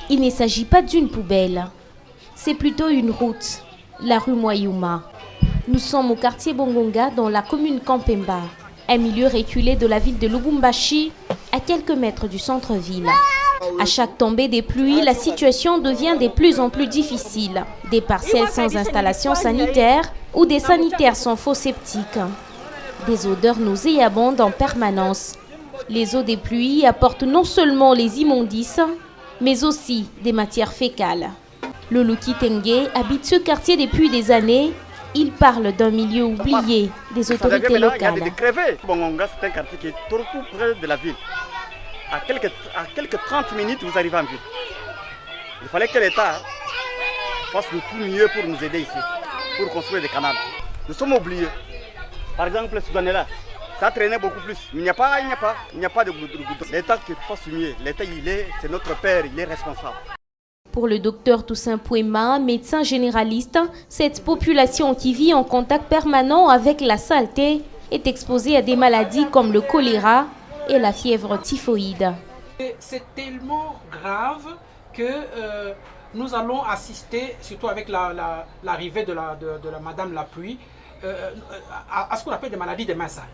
Il ne s'agit pas d'une poubelle, c'est plutôt une route, la rue Moyouma. Nous sommes au quartier Bongonga dans la commune Kampemba, un milieu reculé de la ville de Lubumbashi, à quelques mètres du centre-ville. À chaque tombée des pluies, la situation devient de plus en plus difficile. Des parcelles sans installation sanitaire ou des sanitaires sans faux septiques. Des odeurs nauséabondes en permanence. Les eaux des pluies apportent non seulement les immondices, mais aussi des matières fécales. Lolo Kitenge habite ce quartier depuis des années. Il parle d'un milieu oublié des autorités locales. Il y a des crevés. Bongonga, c'est un quartier qui est tout près de la ville. À quelques 30 minutes, vous arrivez en ville. Il fallait que l'État fasse le tout mieux pour nous aider ici, pour construire des canaux. Nous sommes oubliés. Par exemple, cette année-là, ça traînait beaucoup plus. Il n'y a pas de goudron. L'État qui fasse mieux. L'État, c'est notre père, il est responsable. Pour le docteur Toussaint Pouema, médecin généraliste, cette population qui vit en contact permanent avec la saleté est exposée à des maladies comme le choléra et la fièvre typhoïde. C'est tellement grave que nous allons assister, surtout avec l'arrivée de la Madame la Pluie, à ce qu'on appelle des maladies des mains sales.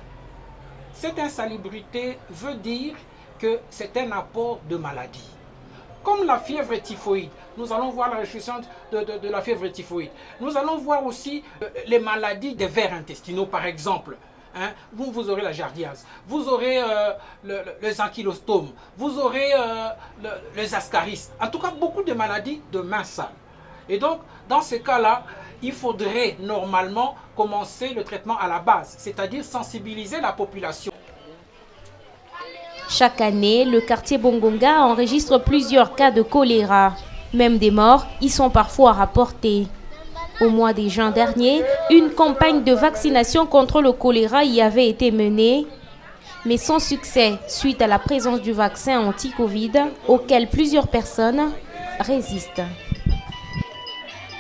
Cette insalubrité veut dire que c'est un apport de maladies. Comme la fièvre typhoïde, nous allons voir la restriction de la fièvre typhoïde. Nous allons voir aussi les maladies des vers intestinaux, par exemple. Hein, vous aurez la jardiase, vous aurez les ankylostomes, vous aurez les ascaris. En tout cas, beaucoup de maladies de mains sales. Et donc, dans ces cas-là, il faudrait normalement commencer le traitement à la base, c'est-à-dire sensibiliser la population. Chaque année, le quartier Bongonga enregistre plusieurs cas de choléra. Même des morts y sont parfois rapportés. Au mois de juin dernier, une campagne de vaccination contre le choléra y avait été menée, mais sans succès suite à la présence du vaccin anti-Covid auquel plusieurs personnes résistent.